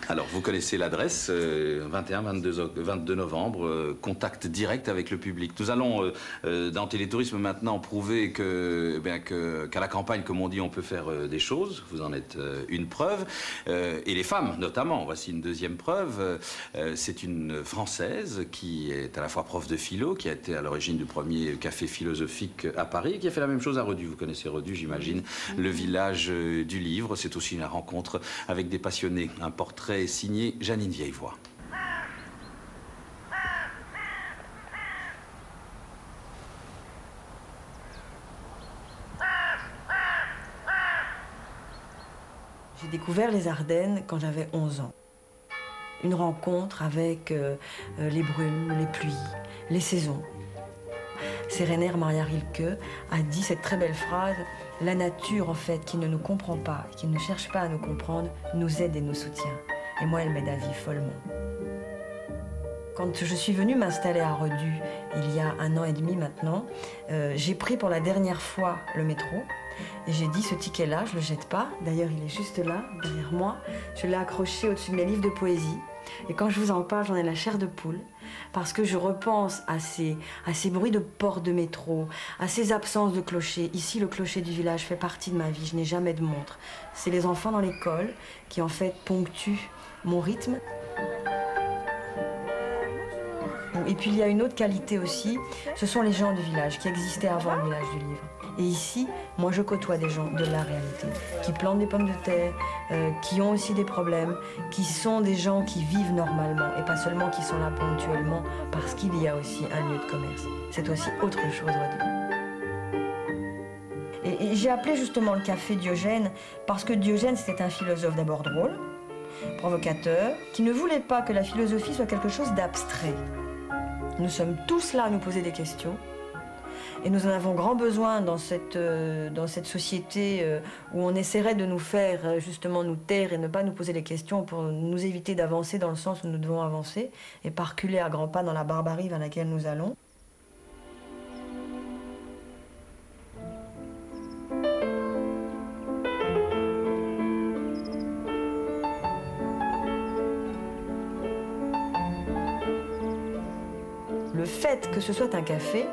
Alors, vous connaissez l'adresse, 21-22 novembre, contact direct avec le public. Nous allons, dans Télétourisme maintenant, prouver qu'à la campagne, comme on dit, on peut faire des choses. Vous en êtes une preuve. Et les femmes, notamment. Voici une deuxième preuve. C'est une Française qui est à la fois prof de philo, qui a été à l'origine du premier café philosophique à Paris, qui a fait la même chose à Redus. Vous connaissez Redus, j'imagine, le village du livre. C'est aussi une rencontre avec des passionnés. Un portrait signé Janine Vieillevoix. J'ai découvert les Ardennes quand j'avais 11 ans. Une rencontre avec les brumes, les pluies, les saisons. Sérénaire Maria Rilke a dit cette très belle phrase: la nature, en fait, qui ne nous comprend pas, qui ne cherche pas à nous comprendre, nous aide et nous soutient. Et moi, elle m'aide à vivre follement. Quand je suis venue m'installer à Redus, il y a 1 an et demi maintenant, j'ai pris pour la dernière fois le métro. Et j'ai dit, ce ticket-là, je ne le jette pas. D'ailleurs, il est juste là, derrière moi. Je l'ai accroché au-dessus de mes livres de poésie. Et quand je vous en parle, j'en ai la chair de poule. Parce que je repense à ces bruits de portes de métro, à ces absences de clocher. Ici, le clocher du village fait partie de ma vie. Je n'ai jamais de montre. C'est les enfants dans l'école qui, en fait, ponctuent mon rythme. Et puis, il y a une autre qualité aussi. Ce sont les gens du village qui existaient avant le village du livre. Et ici, moi, je côtoie des gens de la réalité, qui plantent des pommes de terre, qui ont aussi des problèmes, qui sont des gens qui vivent normalement et pas seulement qui sont là ponctuellement parce qu'il y a aussi un lieu de commerce. C'est aussi autre chose, Redus. Et j'ai appelé justement le café Diogène parce que Diogène, c'était un philosophe d'abord drôle, provocateur, qui ne voulait pas que la philosophie soit quelque chose d'abstrait. Nous sommes tous là à nous poser des questions. Et nous en avons grand besoin dans cette société où on essaierait de nous faire justement nous taire et ne pas nous poser les questions pour nous éviter d'avancer dans le sens où nous devons avancer et pas reculer à grands pas dans la barbarie vers laquelle nous allons. Le fait que ce soit un café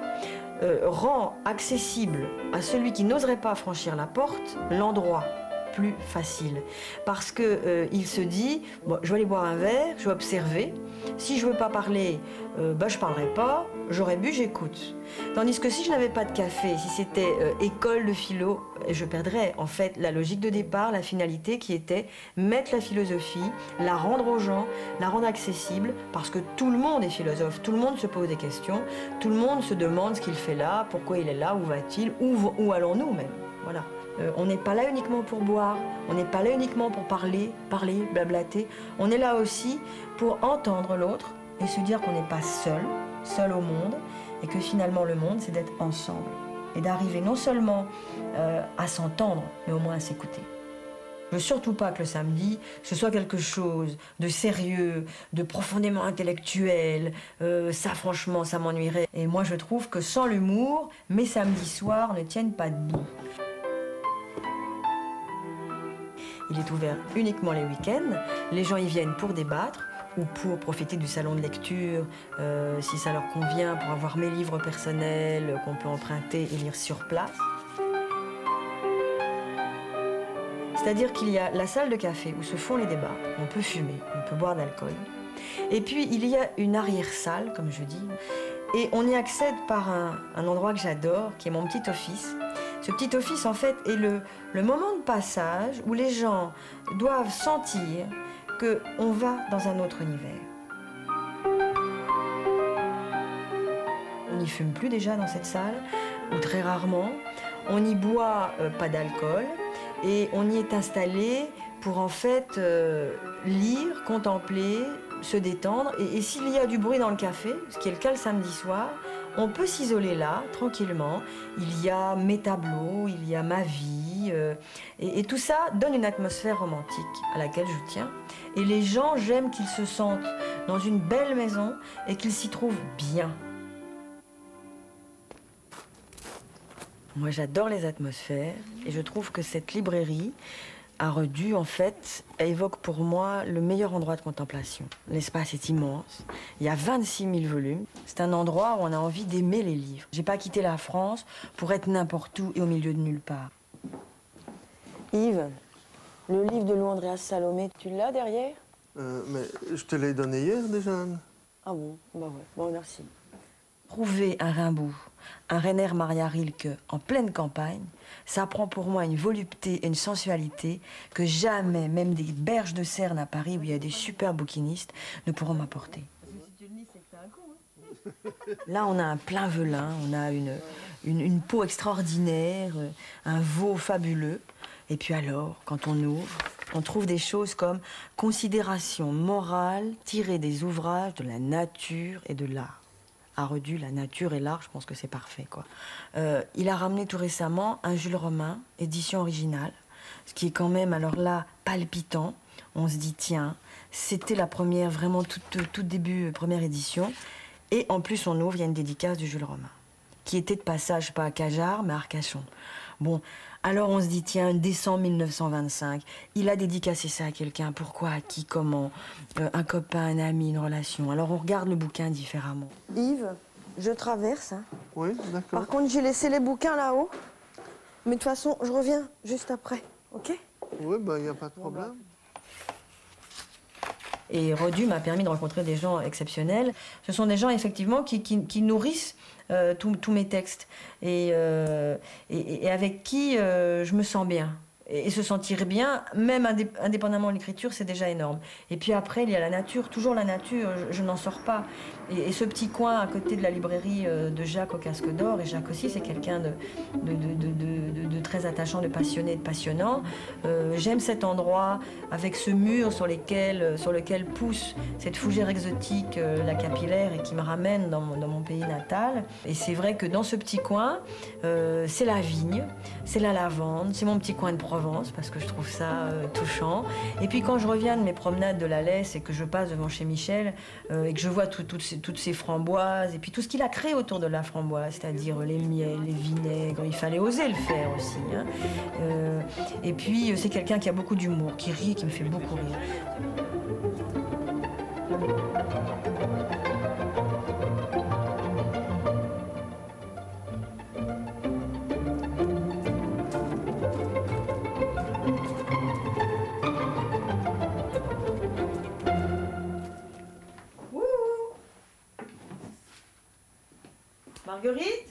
rend accessible à celui qui n'oserait pas franchir la porte l'endroit plus facile. Parce qu'il se dit, bon, je vais aller boire un verre, je vais observer. Si je ne veux pas parler, je ne parlerai pas. J'aurais bu, j'écoute. Tandis que si je n'avais pas de café, si c'était école de philo, je perdrais en fait la logique de départ, la finalité qui était mettre la philosophie, la rendre aux gens, la rendre accessible, parce que tout le monde est philosophe, tout le monde se pose des questions, tout le monde se demande ce qu'il fait là, pourquoi il est là, où va-t-il, où allons-nous même. Voilà. On n'est pas là uniquement pour boire, on n'est pas là uniquement pour parler, blablater. On est là aussi pour entendre l'autre et se dire qu'on n'est pas seul au monde, et que finalement le monde, c'est d'être ensemble. Et d'arriver non seulement à s'entendre, mais au moins à s'écouter. Je veux surtout pas que le samedi, ce soit quelque chose de sérieux, de profondément intellectuel. Ça, franchement, ça m'ennuierait. Et moi, je trouve que sans l'humour, mes samedis soirs ne tiennent pas debout. Il est ouvert uniquement les week-ends. Les gens y viennent pour débattre ou pour profiter du salon de lecture, si ça leur convient, pour avoir mes livres personnels qu'on peut emprunter et lire sur place. C'est-à-dire qu'il y a la salle de café où se font les débats, on peut fumer, on peut boire d'alcool. Et puis il y a une arrière-salle, comme je dis, et on y accède par un endroit que j'adore, qui est mon petit office. Ce petit office, en fait, est le moment de passage où les gens doivent sentir qu'on va dans un autre univers. On n'y fume plus déjà dans cette salle, ou très rarement. On n'y boit pas d'alcool, et on y est installé pour en fait lire, contempler, se détendre. Et s'il y a du bruit dans le café, ce qui est le cas le samedi soir, on peut s'isoler là, tranquillement. Il y a mes tableaux, il y a ma vie. Et tout ça donne une atmosphère romantique à laquelle je tiens. Et les gens, j'aime qu'ils se sentent dans une belle maison et qu'ils s'y trouvent bien. Moi, j'adore les atmosphères et je trouve que cette librairie Redus, en fait, évoque pour moi le meilleur endroit de contemplation. L'espace est immense, il y a 26 000 volumes. C'est un endroit où on a envie d'aimer les livres. J'ai pas quitté la France pour être n'importe où et au milieu de nulle part. Yves, le livre de Louis-Andréas Salomé, tu l'as derrière? Mais je te l'ai donné hier déjà, Anne. Ah bon, bah ouais, bon merci. Trouver un Rimbaud, un Rainer Maria Rilke en pleine campagne, ça prend pour moi une volupté et une sensualité que jamais, même des berges de Cerne à Paris où il y a des super bouquinistes, ne pourront m'apporter. Là, on a un plein velin, on a une peau extraordinaire, un veau fabuleux. Et puis alors, quand on ouvre, on trouve des choses comme considération morale tirée des ouvrages de la nature et de l'art. Redus, la nature et l'art, je pense que c'est parfait, quoi. Il a ramené tout récemment un Jules Romain, édition originale, ce qui est quand même, alors là, palpitant. On se dit, tiens, c'était la première, vraiment tout début, première édition. Et en plus, on ouvre, il y a une dédicace du Jules Romain, qui était de passage, pas à Cajar, mais à Arcachon. Bon, alors on se dit, tiens, décembre 1925, il a dédicacé ça à quelqu'un, pourquoi, à qui, comment, un copain, un ami, une relation. Alors on regarde le bouquin différemment. Yves, je traverse, hein. Oui, d'accord. Par contre, j'ai laissé les bouquins là-haut, mais de toute façon, je reviens juste après, ok? Oui, bah, il n'y a pas de problème. Et Redus m'a permis de rencontrer des gens exceptionnels. Ce sont des gens, effectivement, qui nourrissent tous mes textes et avec qui je me sens bien. Et se sentir bien, même indépendamment de l'écriture, c'est déjà énorme. Et puis après, il y a la nature, toujours la nature, je n'en sors pas. Et ce petit coin à côté de la librairie de Jacques au Casque d'Or, et Jacques aussi, c'est quelqu'un de très attachant, de passionné, de passionnant. J'aime cet endroit avec ce mur sur lequel pousse cette fougère exotique, la capillaire, et qui me ramène dans mon pays natal. Et c'est vrai que dans ce petit coin, c'est la vigne, c'est la lavande, c'est mon petit coin de Provence, parce que je trouve ça touchant. Et puis quand je reviens de mes promenades de la Lesse et que je passe devant chez Michel et que je vois toutes ces framboises et puis tout ce qu'il a créé autour de la framboise, c'est-à-dire les miels, les vinaigres, il fallait oser le faire aussi, hein. Et puis c'est quelqu'un qui a beaucoup d'humour, qui rit, qui me fait beaucoup rire. Marguerite ?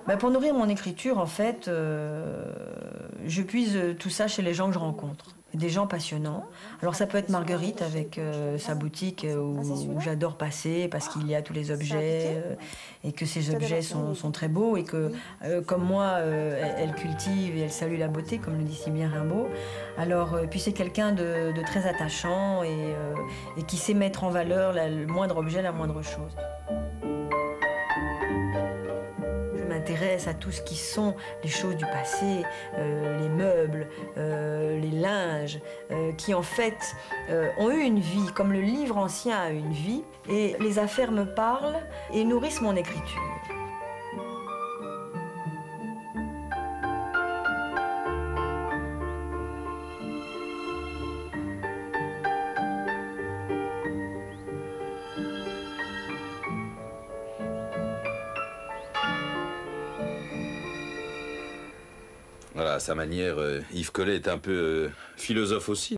Ben pour nourrir mon écriture, en fait, je puise tout ça chez les gens que je rencontre. Des gens passionnants. Alors ça peut être Marguerite avec sa boutique où j'adore passer parce qu'il y a tous les objets et que ces objets sont très beaux et que, comme moi, elle cultive et elle salue la beauté, comme le dit si bien Rimbaud. Alors, puis c'est quelqu'un de très attachant et qui sait mettre en valeur le moindre objet, la moindre chose. M'intéresse à tout ce qui sont les choses du passé, les meubles, les linges, qui en fait ont eu une vie, comme le livre ancien a une vie, et les affaires me parlent et nourrissent mon écriture. Voilà, à sa manière, Yves Collet est un peu philosophe aussi.